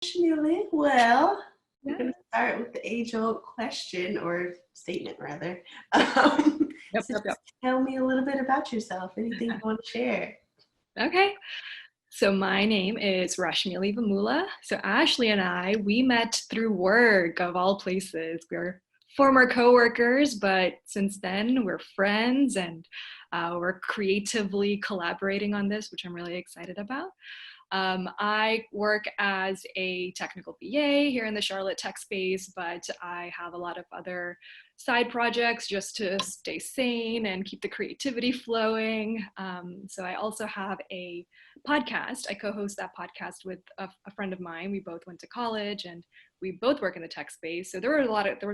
Rashmili, well, we're Yeah. going to start with the age-old question, or statement rather. Yep, So yep, yep. just tell me a little bit about yourself, anything you want to share. Okay. So my name is Rashmili Vemula. So Ashley and I, we met through work of all places. We're former coworkers, but since then we're friends and we're creatively collaborating on this, which I'm really excited about. I work as a technical VA here in the Charlotte tech space, but I have a lot of other side projects just to stay sane and keep the creativity flowing. So I also have a podcast. I co-host that podcast with a friend of mine. We both went to college and we both work in the tech space. So there was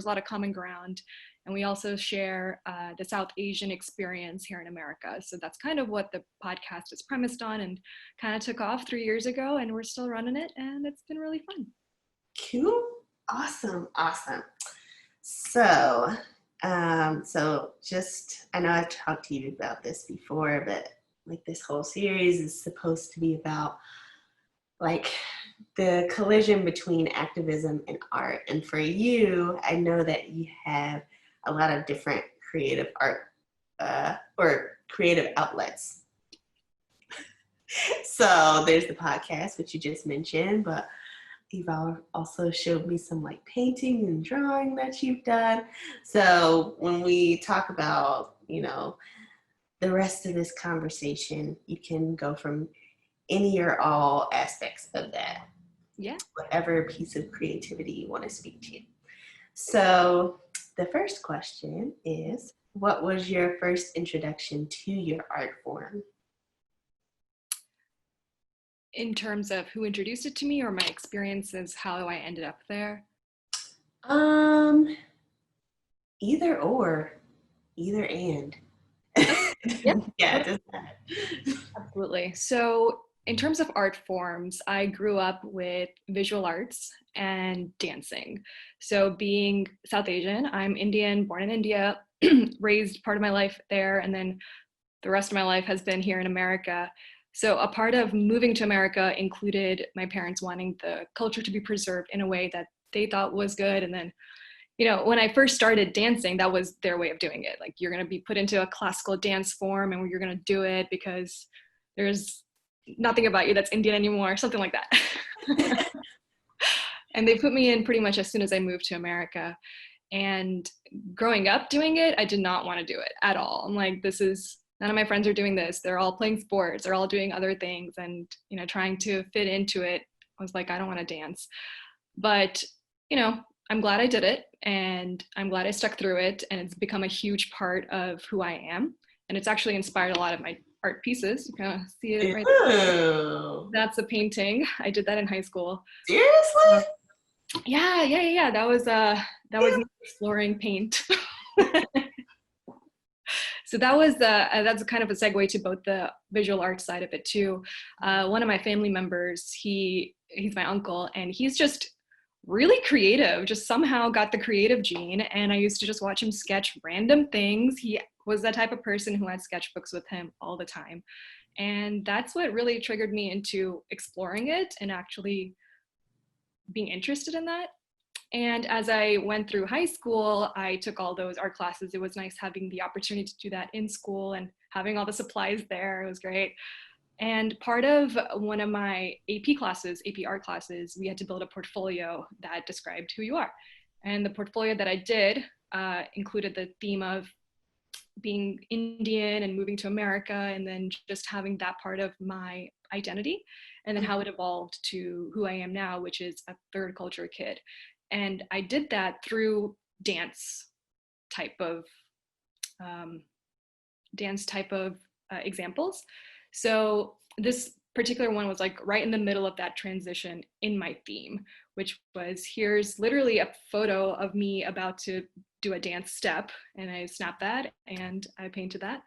a lot of common ground. And we also share the South Asian experience here in America. So that's kind of what the podcast is premised on, and kind of took off 3 years ago, and we're still running it, and it's been really fun. Cool. Awesome. So, I know I've talked to you about this before, but like this whole series is supposed to be about like the collision between activism and art. And for you, I know that you have a lot of different creative art or creative outlets. So there's the podcast, which you just mentioned, but you've also showed me some like painting and drawing that you've done. So when we talk about, the rest of this conversation, you can go from any or all aspects of that. Yeah. Whatever piece of creativity you want to speak to. So the first question is, what was your first introduction to your art form? In terms of who introduced it to me or my experiences, how I ended up there? Either or, either and. Yeah. Yeah, just that. Absolutely. So in terms of art forms, I grew up with visual arts and dancing. So being South Asian, I'm Indian, born in India, raised part of my life there, and then the rest of my life has been here in America. So a part of moving to America included my parents wanting the culture to be preserved in a way that they thought was good. And then, when I first started dancing, that was their way of doing it. Like, you're going to be put into a classical dance form and you're going to do it because there's nothing about you that's Indian anymore, something like that. And they put me in pretty much as soon as I moved to America. And growing up doing it, I did not want to do it at all. I'm like, none of my friends are doing this. They're all playing sports. They're all doing other things. And, trying to fit into it, I was like, I don't want to dance. But, I'm glad I did it. And I'm glad I stuck through it. And it's become a huge part of who I am. And it's actually inspired a lot of my art pieces. You can see it right there. That's a painting. I did that in high school. Seriously? Yeah. That was me exploring paint. So that's kind of a segue to both the visual art side of it too. One of my family members, he's my uncle, and he's just really creative, just somehow got the creative gene. And I used to just watch him sketch random things. He was that type of person who had sketchbooks with him all the time. And that's what really triggered me into exploring it and actually being interested in that. And as I went through high school, I took all those art classes. It was nice having the opportunity to do that in school and having all the supplies there. It was great. And part of one of my AP classes, AP art classes, we had to build a portfolio that described who you are. And the portfolio that I did included the theme of being Indian and moving to America, and then just having that part of my identity, and then how it evolved to who I am now, which is a third culture kid. And I did that through dance type of examples. So this particular one was like right in the middle of that transition in my theme, which was, here's literally a photo of me about to do a dance step, and I snapped that and I painted that.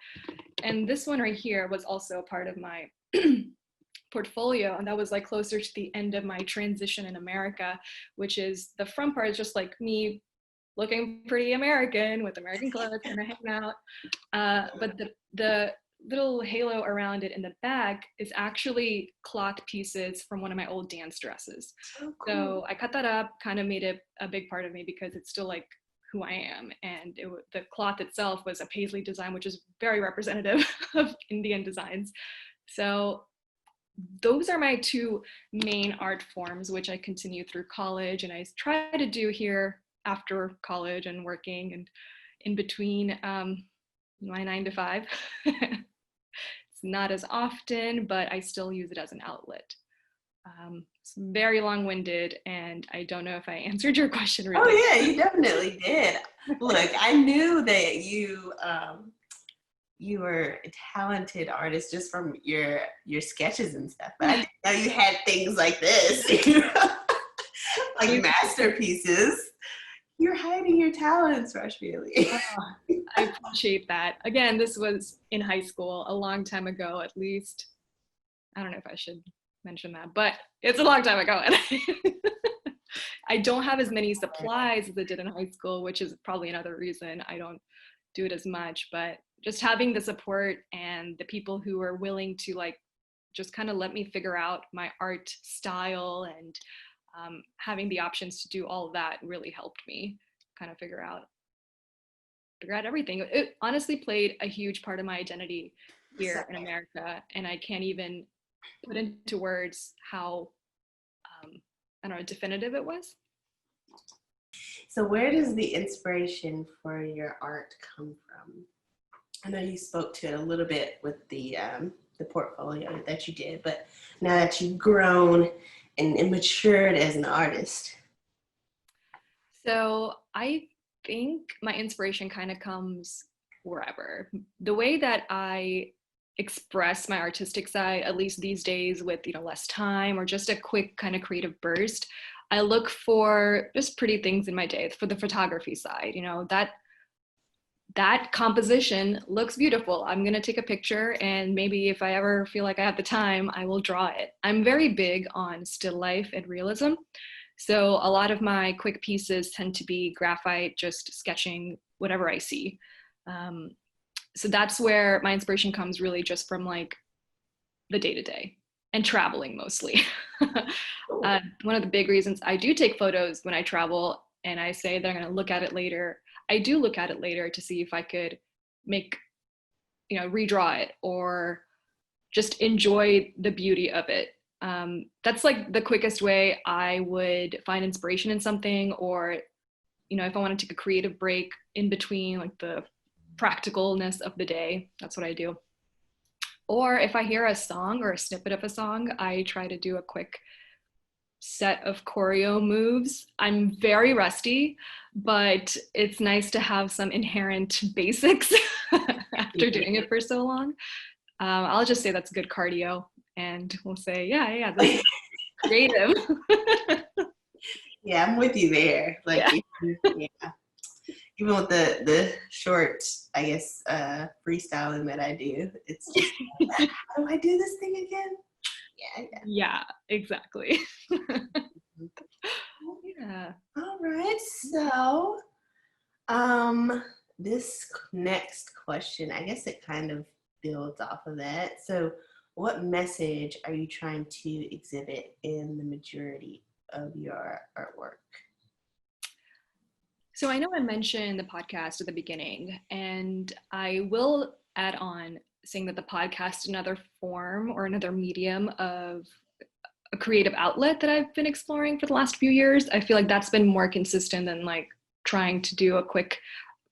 And this one right here was also a part of my portfolio, and that was like closer to the end of my transition in America, which is the front part is just like me looking pretty American with American clothes and I hang out. But the little halo around it in the back is actually cloth pieces from one of my old dance dresses. Oh, cool. So I cut that up, kind of made it a big part of me because it's still like who I am. And the cloth itself was a paisley design, which is very representative of Indian designs. So those are my two main art forms, which I continue through college and I try to do here after college and working and in between my 9 to 5. It's not as often, but I still use it as an outlet. It's very long-winded, and I don't know if I answered your question really. Oh yeah, you definitely did. Look, I knew that you were a talented artist just from your sketches and stuff, but I didn't know you had things like this, like masterpieces. You're hiding your talents, Rashmili. I appreciate that. Again, this was in high school, a long time ago, at least. I don't know if I should mention that, but it's a long time ago. And I don't have as many supplies as I did in high school, which is probably another reason I don't do it as much. But just having the support and the people who are willing to like just kind of let me figure out my art style and having the options to do all of that really helped me kind of figure out everything. It honestly played a huge part of my identity here in America, and I can't even put into words how I don't know, definitive it was. So where does the inspiration for your art come from? I know you spoke to it a little bit with the portfolio that you did, but now that you've grown and matured as an artist. So I think my inspiration kind of comes wherever. The way that I express my artistic side, at least these days with, less time or just a quick kind of creative burst, I look for just pretty things in my day. For the photography side, that composition looks beautiful. I'm going to take a picture, and maybe if I ever feel like I have the time, I will draw it. I'm very big on still life and realism. So a lot of my quick pieces tend to be graphite, just sketching whatever I see. So that's where my inspiration comes, really just from like the day-to-day and traveling mostly. One of the big reasons I do take photos when I travel and I say that I'm going to look at it later, I do look at it later to see if I could redraw it or just enjoy the beauty of it. That's like the quickest way I would find inspiration in something, or, if I want to take a creative break in between like the practicalness of the day, that's what I do. Or if I hear a song or a snippet of a song, I try to do a quick set of choreo moves. I'm very rusty, but it's nice to have some inherent basics after doing it for so long. I'll just say that's good cardio, and we'll say, yeah, that's creative. Yeah, I'm with you there. Like, yeah. Even with the short, I guess, freestyling that I do, it's just, how do I do this thing again? Yeah, exactly. Yeah. All right. So, this next question, I guess it kind of builds off of that. So, what message are you trying to exhibit in the majority of your artwork? So I know I mentioned the podcast at the beginning, and I will add on saying that the podcast is another form or another medium of a creative outlet that I've been exploring for the last few years. I feel like that's been more consistent than like trying to do a quick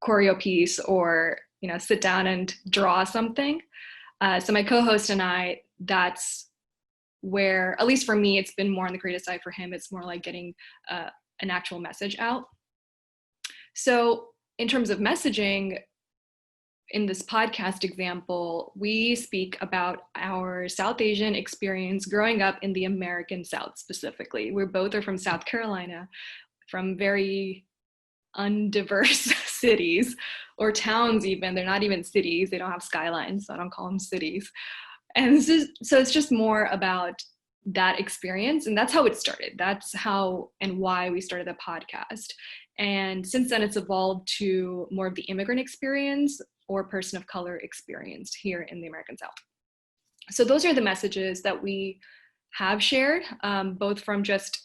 choreo piece or, sit down and draw something. So my co-host and I, that's where, at least for me, it's been more on the creative side. For him, it's more like getting an actual message out. So in terms of messaging, in this podcast example, we speak about our South Asian experience growing up in the American South specifically. We both are from South Carolina, from very undiverse cities or towns even. They're not even cities. They don't have skylines, so I don't call them cities. And so it's just more about that experience. And that's how it started. That's how and why we started the podcast. And since then, it's evolved to more of the immigrant experience, or person of color experienced here in the American South. So those are the messages that we have shared, both from just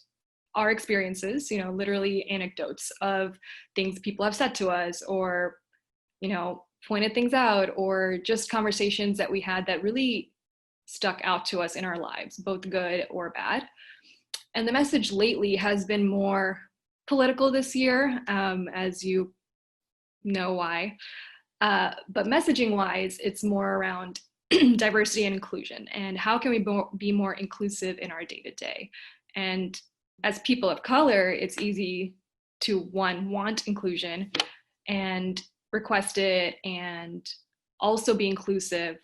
our experiences, literally anecdotes of things people have said to us, or, pointed things out, or just conversations that we had that really stuck out to us in our lives, both good or bad. And the message lately has been more political this year, as you know why. But messaging wise, it's more around diversity and inclusion, and how can we be more inclusive in our day-to-day. And as people of color, it's easy to want inclusion and request it, and also be inclusive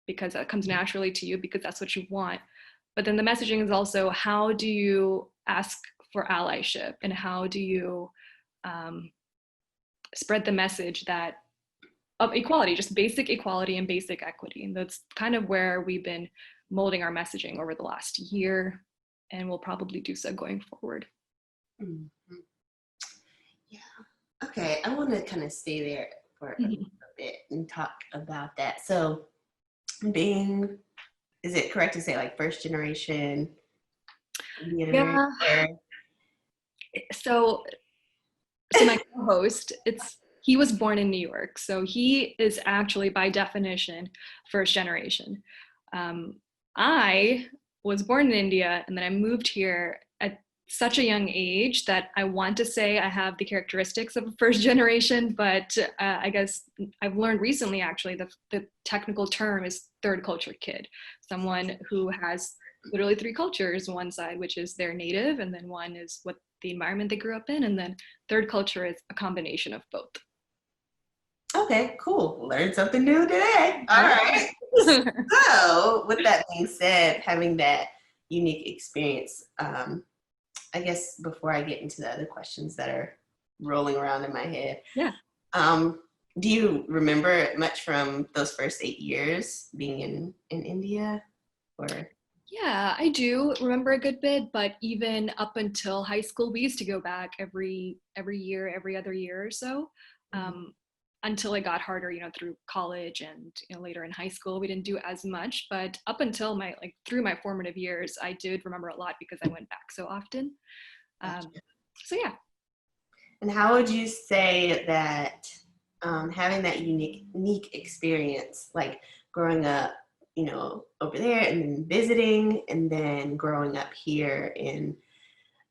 because that comes naturally to you because that's what you want. But then the messaging is also, how do you ask for allyship, and how do you spread the message that of equality, just basic equality and basic equity. And that's kind of where we've been molding our messaging over the last year, and we'll probably do so going forward. Mm-hmm. Yeah. Okay, I want to kind of stay there for a little bit and talk about that. So is it correct to say like first generation Indian American? Yeah. So my co-host, he was born in New York, so he is actually by definition first generation. I was born in India, and then I moved here at such a young age that I want to say I have the characteristics of a first generation, but I guess I've learned recently actually the technical term is third culture kid, someone who has literally three cultures, one side which is their native, and then one is what the environment they grew up in, and then third culture is a combination of both. Okay, cool. Learned something new today. All right. So with that being said, having that unique experience, I guess before I get into the other questions that are rolling around in my head, do you remember much from those first 8 years being in India? Or yeah, I do remember a good bit, but even up until high school, we used to go back every year, every other year or so. Until it got harder, through college and later in high school, we didn't do as much. But up until through my formative years, I did remember a lot because I went back so often. So yeah. And how would you say that having that unique experience, like growing up, over there and then visiting, and then growing up here in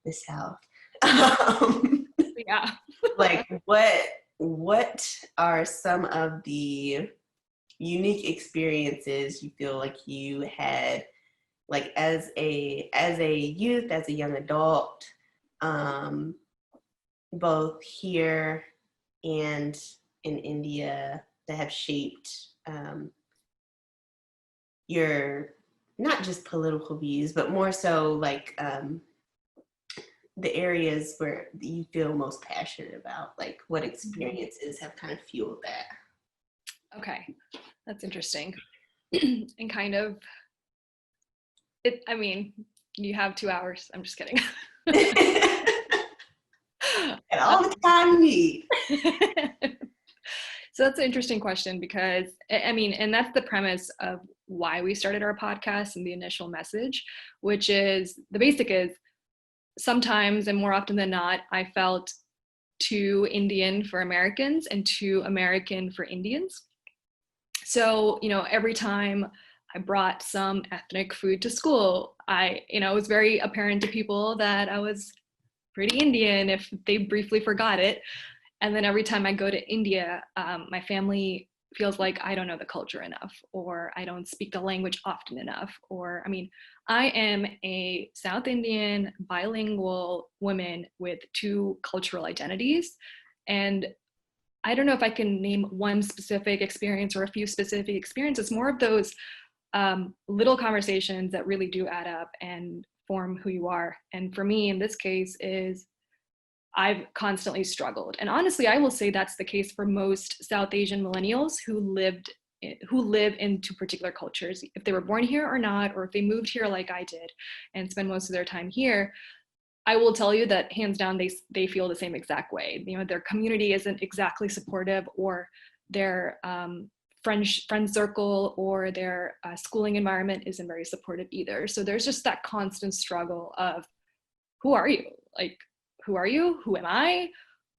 the South, yeah, like what are some of the unique experiences you feel like you had, like as a youth, as a young adult, both here and in India, that have shaped your, not just political views, but more so like the areas where you feel most passionate about, like what experiences have kind of fueled that? Okay, that's interesting. And kind of, you have 2 hours. I'm just kidding. And all the time you need. So that's an interesting question because, and that's the premise of why we started our podcast and the initial message, which is, the basic is, sometimes and more often than not, I felt too Indian for Americans and too American for Indians. So, every time I brought some ethnic food to school, it was very apparent to people that I was pretty Indian if they briefly forgot it. And then every time I go to India, my family feels like I don't know the culture enough, or I don't speak the language often enough, or, I am a South Indian bilingual woman with 2 cultural identities. And I don't know if I can name one specific experience or a few specific experiences, more of those little conversations that really do add up and form who you are. And for me, in this case, is I've constantly struggled. And honestly, I will say that's the case for most South Asian millennials who live in 2 particular cultures, if they were born here or not, or if they moved here like I did and spend most of their time here. I will tell you that hands down, they feel the same exact way. Their community isn't exactly supportive, or their friend circle or their schooling environment isn't very supportive either. So there's just that constant struggle of, who are you? Like, who are you? Who am I?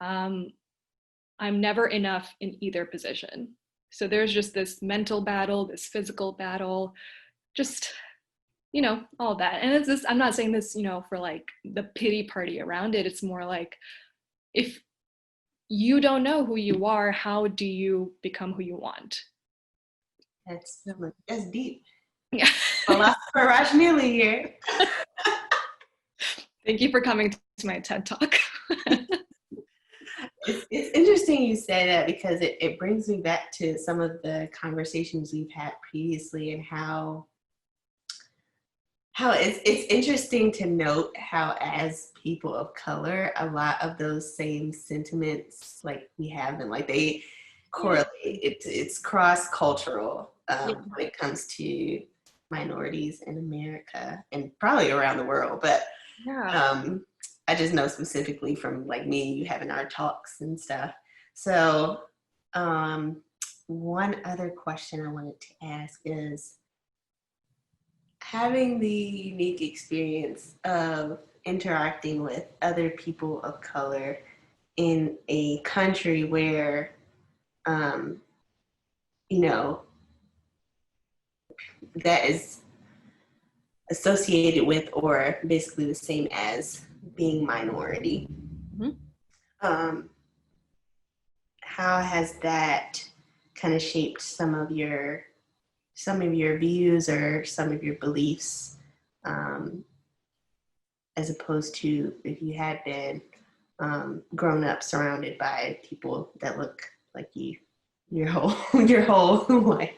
I'm never enough in either position. So there's just this mental battle, this physical battle, just, all of that. And it's this, I'm not saying this, for like the pity party around it. It's more like, if you don't know who you are, how do you become who you want? That's deep. Yeah. Philosopher Rashmili here. Thank you for coming to my TED Talk. It's interesting you say that, because it brings me back to some of the conversations we've had previously, and how it's interesting to note how, as people of color, a lot of those same sentiments, like, we have them, like, they correlate. It's cross-cultural when it comes to minorities in America, and probably around the world. But I just know specifically from, like, me and you having our talks and stuff. So one other question I wanted to ask is, having the unique experience of interacting with other people of color in a country where, that is associated with, or basically the same as, being minority. Mm-hmm. How has that kind of shaped some of your views or some of your beliefs, as opposed to if you had been grown up surrounded by people that look like you your whole life?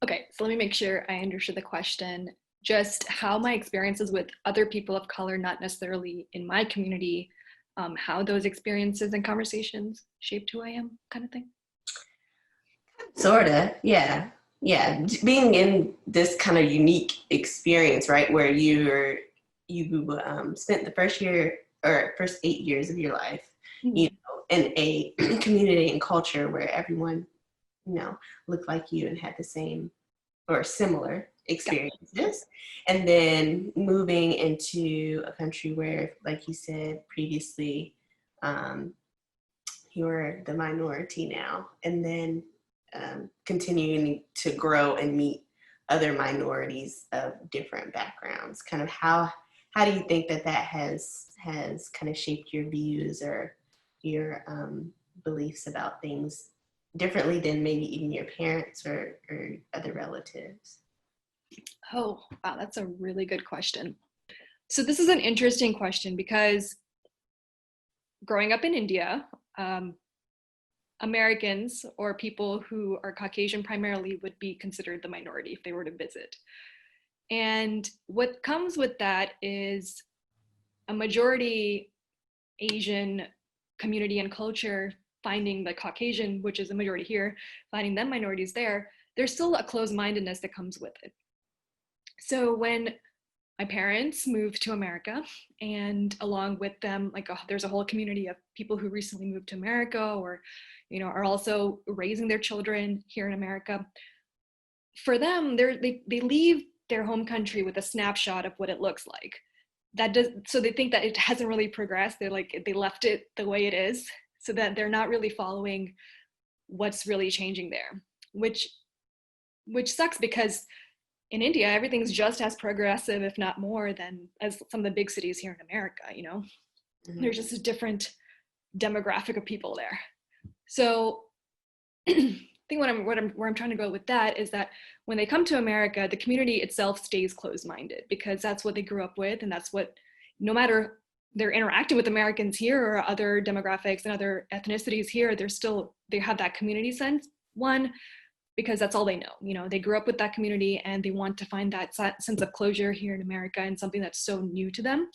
Okay, so let me make sure I understood the question. Just how my experiences with other people of color, not necessarily in my community, how those experiences and conversations shaped who I am, kind of thing? Sorta, yeah. Being in this kind of unique experience, right, where you spent the first 8 years of your life, in a community and culture where everyone, looked like you and had the same or similar experiences, and then moving into a country where, like you said previously, you're the minority now, and then continuing to grow and meet other minorities of different backgrounds. Kind of how do you think that has kind of shaped your views or your beliefs about things differently than maybe even your parents or other relatives? Oh, wow, that's a really good question. So this is an interesting question, because growing up in India, Americans, or people who are Caucasian primarily, would be considered the minority if they were to visit. And what comes with that is a majority Asian community and culture finding the Caucasian, which is a majority here, finding them minorities there. There's still a closed-mindedness that comes with it. So when my parents moved to America, and along with them, there's a whole community of people who recently moved to America, or are also raising their children here in America. For them, they leave their home country with a snapshot of what it looks like. So they think that it hasn't really progressed. They left it the way it is, so that they're not really following what's really changing there, which sucks, because in India, everything's just as progressive, if not more, than as some of the big cities here in America. Mm-hmm. There's just a different demographic of people there. So I think where I'm trying to go with that is that when they come to America, the community itself stays closed-minded, because that's what they grew up with, and that's what, no matter they're interacting with Americans here or other demographics and other ethnicities here, they have that community sense. One, because that's all they know. They grew up with that community, and they want to find that sense of closure here in America, and something that's so new to them.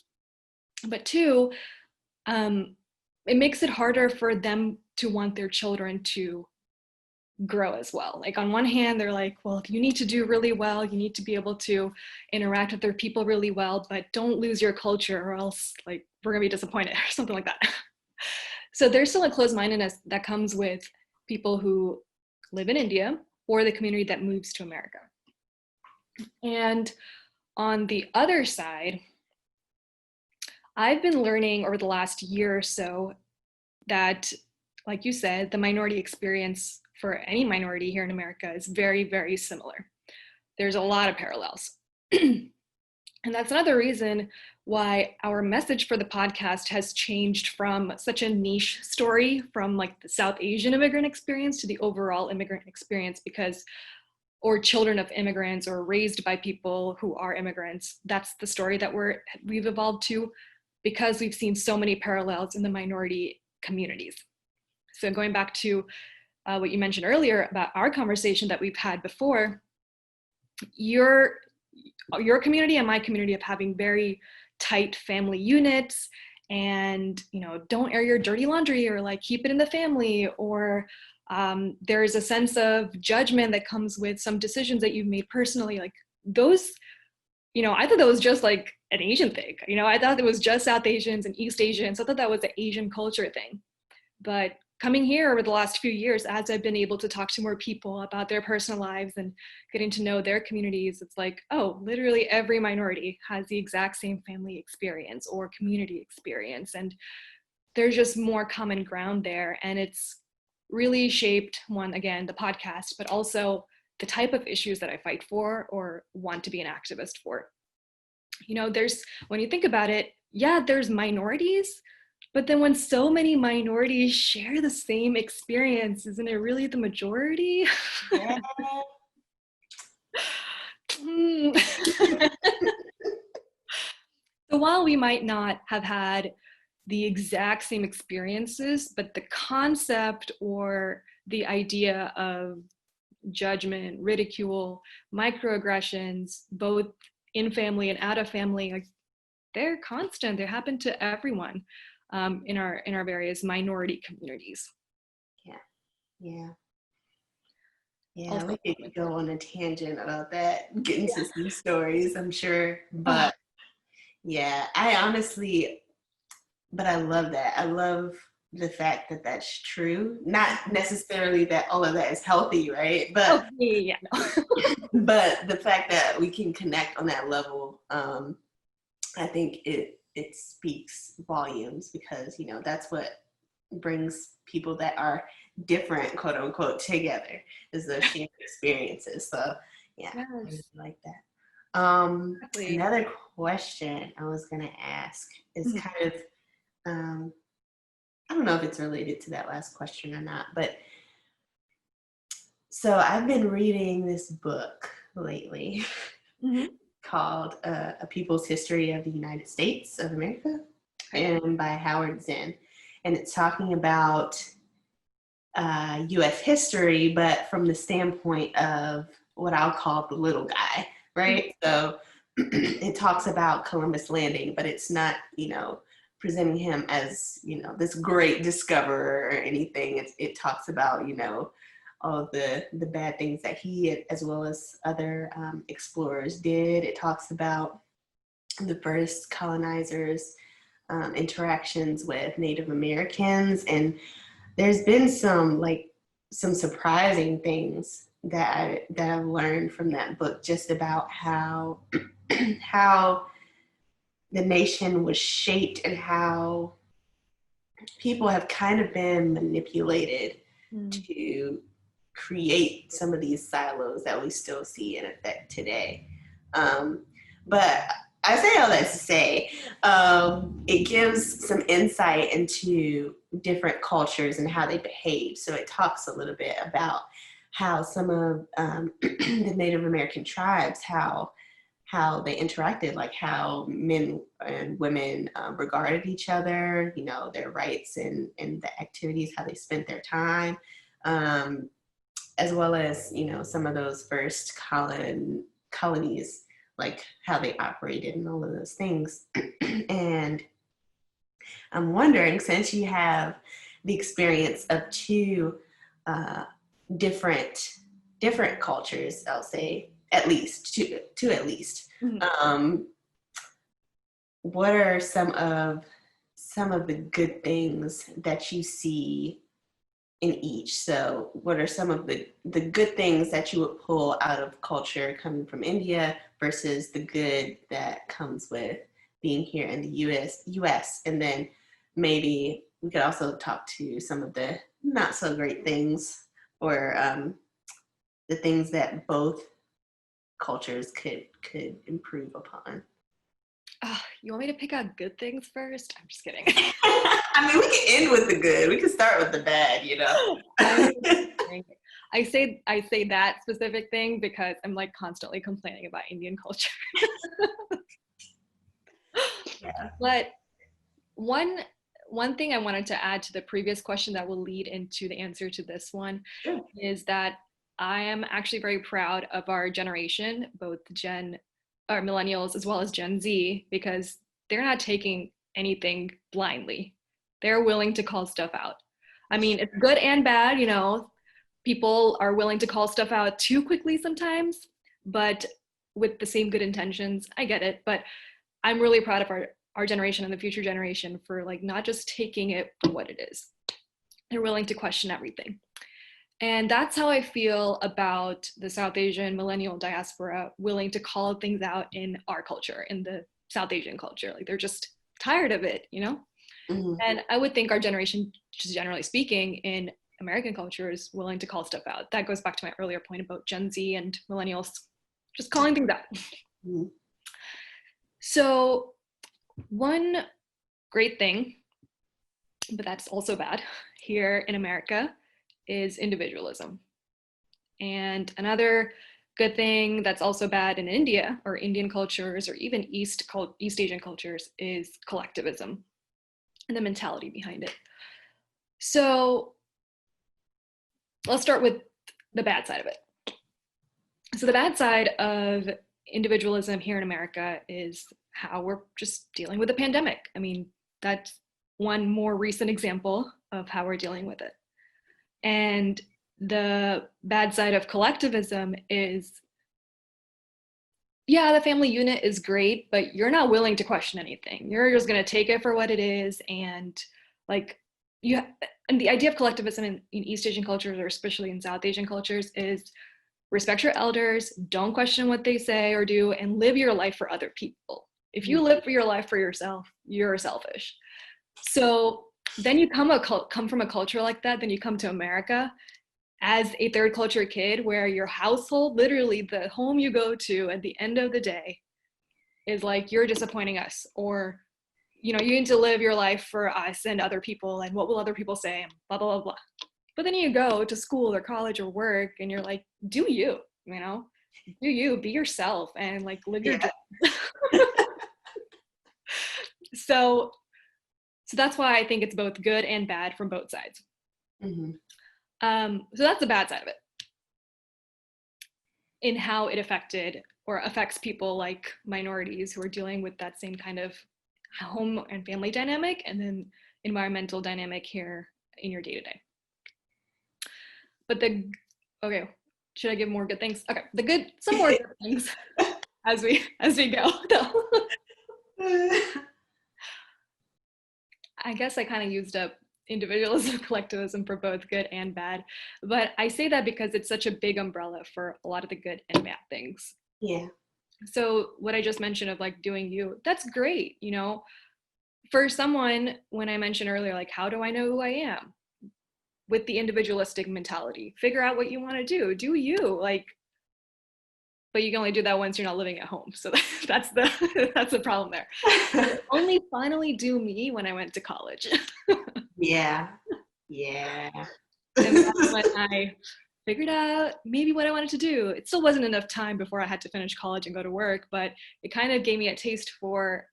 But two, it makes it harder for them to want their children to grow as well. Like, on one hand, they're like, well, you need to do really well, you need to be able to interact with their people really well, but don't lose your culture, or else we're gonna be disappointed, or something like that. So there's still a closed-mindedness that comes with people who live in India or the community that moves to America. And on the other side, I've been learning over the last year or so that, like you said, the minority experience for any minority here in America is very, very similar. There's a lot of parallels. And that's another reason why our message for the podcast has changed from such a niche story from like the South Asian immigrant experience to the overall immigrant experience, because, or children of immigrants or raised by people who are immigrants. That's the story that we've evolved to, because we've seen so many parallels in the minority communities. So going back to what you mentioned earlier about our conversation that we've had before, your community and my community of having very tight family units, and don't air your dirty laundry, or like keep it in the family, or there's a sense of judgment that comes with some decisions that you've made personally, like those, I thought that was just like an Asian thing. I thought it was just South Asians and East Asians. I thought that was an Asian culture thing. But coming here over the last few years, as I've been able to talk to more people about their personal lives and getting to know their communities, it's like, oh, literally every minority has the exact same family experience or community experience. And there's just more common ground there. And it's really shaped, one, again, the podcast, but also the type of issues that I fight for or want to be an activist for. When you think about it, yeah, there's minorities, but then when so many minorities share the same experience, isn't it really the majority? Yeah. So while we might not have had the exact same experiences, but the concept or the idea of judgment, ridicule, microaggressions, both in family and out of family, like they're constant. They happen to everyone in our various minority communities. Yeah. Also, We could go on a tangent about that, get into some stories, I'm sure. But I honestly, but I love that. I love the fact that that's true. Not necessarily that all of that is healthy, right? But but the fact that we can connect on that level, I think it speaks volumes, because that's what brings people that are different, quote unquote, together, is those shared experiences. So I really like that. Exactly. Another question I was gonna ask is kind of I don't know if it's related to that last question or not, but so I've been reading this book lately called A People's History of the United States of America, and by Howard Zinn. And it's talking about US history, but from the standpoint of what I'll call the little guy, right? So it talks about Columbus landing, but it's not, presenting him as, this great discoverer or anything. It talks about, all the bad things that he, as well as other explorers, did. It talks about the first colonizers' interactions with Native Americans, and there's been some surprising things that I've learned from that book, just about how how the nation was shaped and how people have kind of been manipulated to create some of these silos that we still see in effect today. But I say all that to say, it gives some insight into different cultures and how they behave. So it talks a little bit about how some of the Native American tribes, how they interacted, like how men and women regarded each other, their rights and the activities, how they spent their time, as well as, some of those first colonies, like how they operated and all of those things. And I'm wondering, since you have the experience of two different cultures, I'll say, at least two at least, what are some of some of the good things that you see in each. So what are some of the good things that you would pull out of culture coming from India versus the good that comes with being here in the US? And then maybe we could also talk to some of the not so great things, or the things that both cultures could improve upon. You want me to pick out good things first? I'm just kidding. I mean, we can end with the good. We can start with the bad, you know. I say that specific thing because I'm like constantly complaining about Indian culture. Yeah. But one thing I wanted to add to the previous question that will lead into the answer to this one Sure. is that I am actually very proud of our generation, both our millennials as well as Gen Z, because they're not taking anything blindly. They're willing to call stuff out. I mean, it's good and bad, you know. People are willing to call stuff out too quickly sometimes, but with the same good intentions. I get it, but I'm really proud of our generation and the future generation for like not just taking it for what it is. They're willing to question everything. And that's how I feel about the South Asian millennial diaspora willing to call things out in our culture, in the South Asian culture. Like they're just tired of it, you know? Mm-hmm. And I would think our generation, just generally speaking, in American culture is willing to call stuff out. That goes back to my earlier point about Gen Z and millennials just calling things out. Mm-hmm. So one great thing, but that's also bad here in America, is individualism. And another good thing that's also bad in India or Indian cultures or even East Asian cultures is collectivism and the mentality behind it. So let's start with the bad side of it. So the bad side of individualism here in America is how we're just dealing with the pandemic. I mean, that's one more recent example of how we're dealing with it. And the bad side of collectivism is, yeah, the family unit is great, but you're not willing to question anything. You're just going to take it for what it is. And like, and the idea of collectivism in East Asian cultures, or especially in South Asian cultures, is respect your elders, don't question what they say or do, and live your life for other people. If you live for your life for yourself, you're selfish. So then you come from a culture like that, then you come to America as a third culture kid where your household, literally the home you go to at the end of the day, is like, you're disappointing us, or you know, you need to live your life for us and other people, and what will other people say, and blah blah blah blah. But then you go to school or college or work and you're like, do you know, do you be yourself and like live your dream. So that's why I think it's both good and bad from both sides. Mm-hmm. So that's the bad side of it, in how it affects people like minorities who are dealing with that same kind of home and family dynamic, and then environmental dynamic here in your day-to-day. But okay, should I give more good things? Okay, some more good things as we go. I guess I kind of used up individualism, collectivism for both good and bad, but I say that because it's such a big umbrella for a lot of the good and bad things. Yeah. So what I just mentioned of like doing you, that's great, you know. For someone, when I mentioned earlier, like, how do I know who I am? With the individualistic mentality, figure out what you want to do you, like, but you can only do that once you're not living at home. So that's the problem there. I only finally do me when I went to college. Yeah. And that's when I figured out maybe what I wanted to do. It still wasn't enough time before I had to finish college and go to work, but it kind of gave me a taste for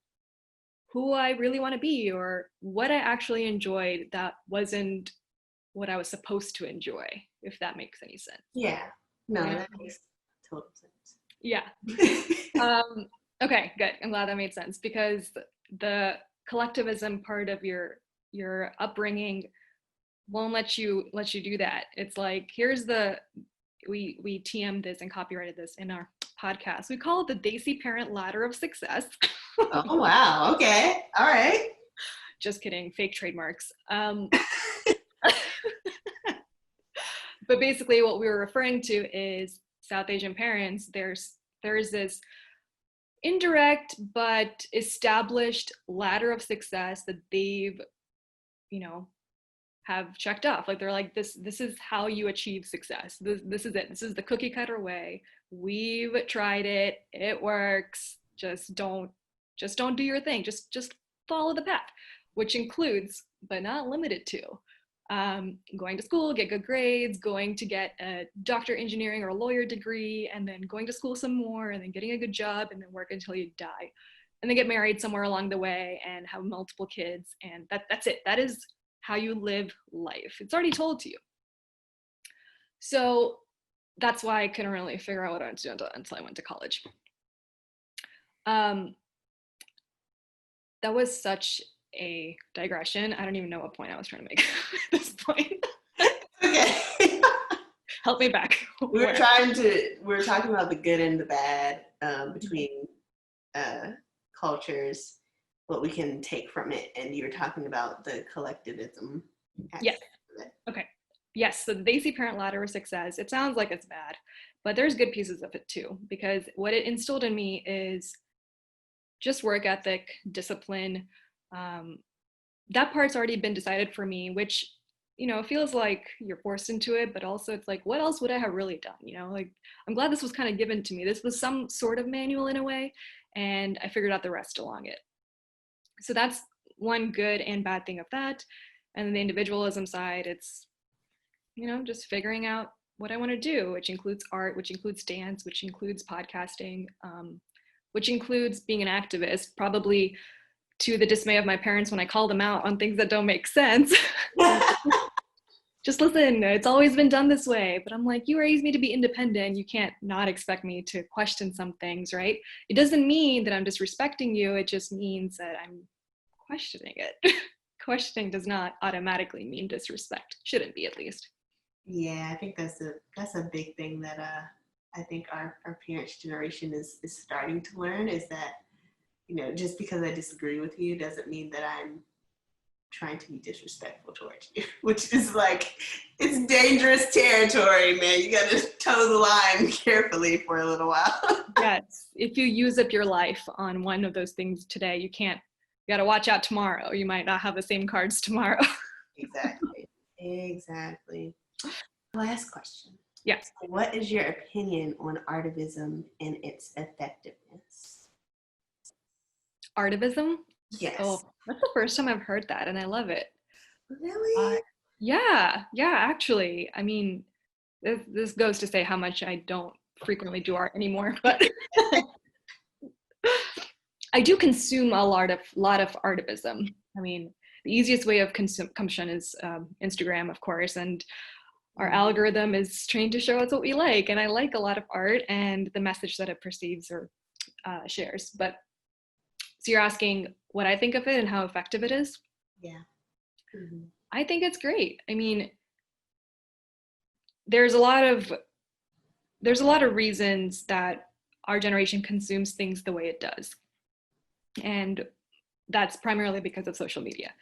who I really want to be, or what I actually enjoyed that wasn't what I was supposed to enjoy, if that makes any sense. Yeah. No, that makes total sense. Yeah. Okay, good. I'm glad that made sense, because the collectivism part of your upbringing won't let you do that. It's like, we TM'd this and copyrighted this in our podcast. We call it the Desi parent ladder of success. Oh wow. Okay. All right. Just kidding, fake trademarks. But basically what we were referring to is South Asian parents, there's this indirect but established ladder of success that they've, you know, have checked off. Like they're like, this is how you achieve success. This is it. This is the cookie cutter way. We've tried it. It works. Just don't do your thing. Just follow the path, which includes, but not limited to, going to school, get good grades, going to get a doctor, engineering, or a lawyer degree, and then going to school some more, and then getting a good job, and then work until you die, and then get married somewhere along the way and have multiple kids, and that's it. That is how you live life. It's already told to you. So that's why I couldn't really figure out what I wanted to do until I went to college. That was such a digression. I don't even know what point I was trying to make at this point. Okay. Help me back. We're talking about the good and the bad between cultures, what we can take from it, and you're talking about the collectivism. Yes. Okay. Yes. So the Desi parent ladder of success, it sounds like it's bad, but there's good pieces of it too, because what it instilled in me is just work ethic, discipline. That part's already been decided for me, which, you know, feels like you're forced into it, but also it's like, what else would I have really done? You know, like, I'm glad this was kind of given to me. This was some sort of manual in a way, and I figured out the rest along it. So that's one good and bad thing of that. And the individualism side, it's, you know, just figuring out what I want to do, which includes art, which includes dance, which includes podcasting, which includes being an activist, probably to the dismay of my parents when I call them out on things that don't make sense. Just listen, it's always been done this way. But I'm like, you raised me to be independent. You can't not expect me to question some things, right? It doesn't mean that I'm disrespecting you. It just means that I'm questioning it. Questioning does not automatically mean disrespect. Shouldn't be, at least. Yeah, I think that's a big thing that I think our parents' generation is starting to learn, is that, you know, just because I disagree with you doesn't mean that I'm trying to be disrespectful towards you, which is like, it's dangerous territory, man. You got to toe the line carefully for a little while. Yes. If you use up your life on one of those things today, you got to watch out tomorrow. You might not have the same cards tomorrow. Exactly. Last question. Yes. What is your opinion on artivism and its effectiveness? Artivism? Yes. Oh, that's the first time I've heard that, and I love it. Really? Yeah, actually. I mean, this goes to say how much I don't frequently do art anymore, but I do consume a lot of artivism. I mean, the easiest way of consumption is Instagram, of course, and our algorithm is trained to show us what we like, and I like a lot of art and the message that it perceives or shares. But so you're asking what I think of it and how effective it is? Yeah. Mm-hmm. I think it's great. I mean, there's a lot of reasons that our generation consumes things the way it does. And that's primarily because of social media.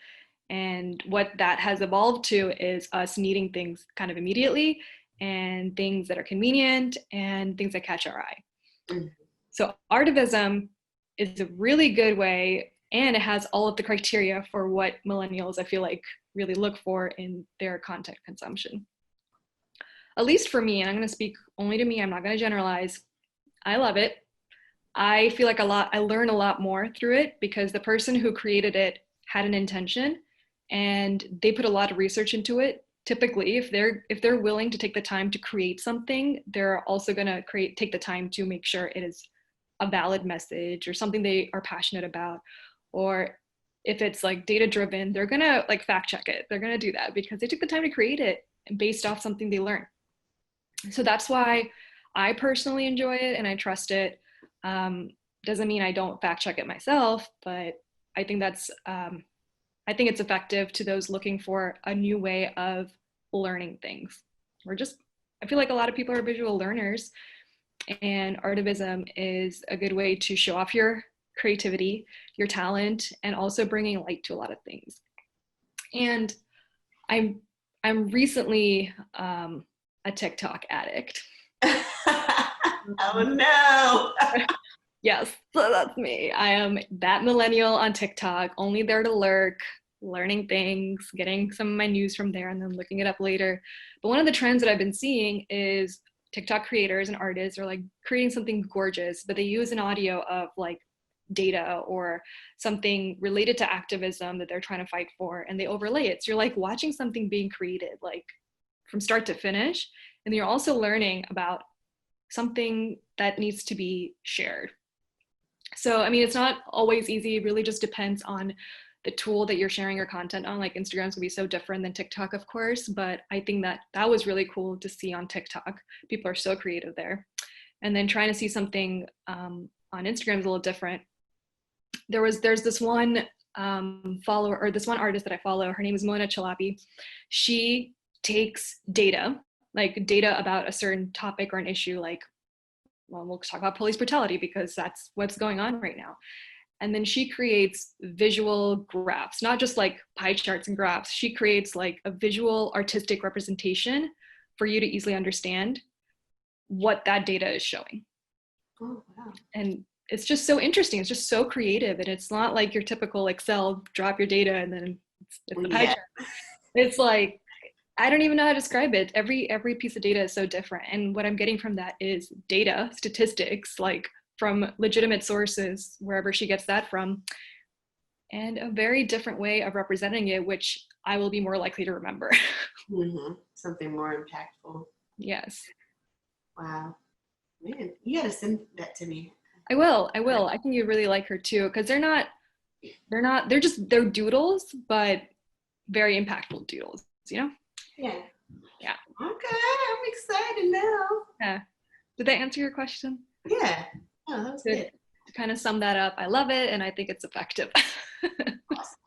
And what that has evolved to is us needing things kind of immediately, and things that are convenient, and things that catch our eye. Mm-hmm. So artivism is a really good way, and it has all of the criteria for what millennials, I feel like, really look for in their content consumption. At least for me, and I'm going to speak only to me, I'm not going to generalize. I love it. I feel like I learn a lot more through it, because the person who created it had an intention and they put a lot of research into it. Typically, if they're willing to take the time to create something, they're also going to take the time to make sure it is a valid message or something they are passionate about. Or if it's like data driven, they're going to like fact check it. They're going to do that because they took the time to create it based off something they learned. So that's why I personally enjoy it and I trust it. Doesn't mean I don't fact check it myself, but I think I think it's effective to those looking for a new way of learning things. I feel like a lot of people are visual learners, and artivism is a good way to show off your creativity, your talent, and also bringing light to a lot of things. And I'm recently a TikTok addict. Oh no. Yes, so that's me. I am that millennial on TikTok, only there to lurk, learning things, getting some of my news from there, and then looking it up later. But one of the trends that I've been seeing is TikTok creators and artists are like creating something gorgeous, but they use an audio of like data or something related to activism that they're trying to fight for, and they overlay it. So you're like watching something being created, like from start to finish, and then you're also learning about something that needs to be shared. So, I mean, it's not always easy. It really just depends on the tool that you're sharing your content on. Like Instagram's gonna be so different than TikTok, of course, but I think that that was really cool to see on TikTok. People are so creative there. And then trying to see something on Instagram is a little different. There's this one follower, or this one artist that I follow. Her name is Mona Chalapi. She takes data, like data about a certain topic or an issue, like, well, we'll talk about police brutality because that's what's going on right now. And then she creates visual graphs, not just like pie charts and graphs. She creates like a visual artistic representation for you to easily understand what that data is showing. Oh, wow. And it's just so interesting. It's just so creative. And it's not like your typical Excel, drop your data and then it's the pie chart. It's like, I don't even know how to describe it. Every piece of data is so different. And what I'm getting from that is data, statistics, like from legitimate sources, wherever she gets that from, and a very different way of representing it, which I will be more likely to remember. Mm-hmm. Something more impactful. Yes. Wow. Man, you gotta send that to me. I will. I think you really like her too, because they're doodles, but very impactful doodles, you know? Yeah. Yeah. Okay, I'm excited now. Yeah. Did that answer your question? Yeah. Oh, that was good. To kind of sum that up, I love it and I think it's effective. Awesome.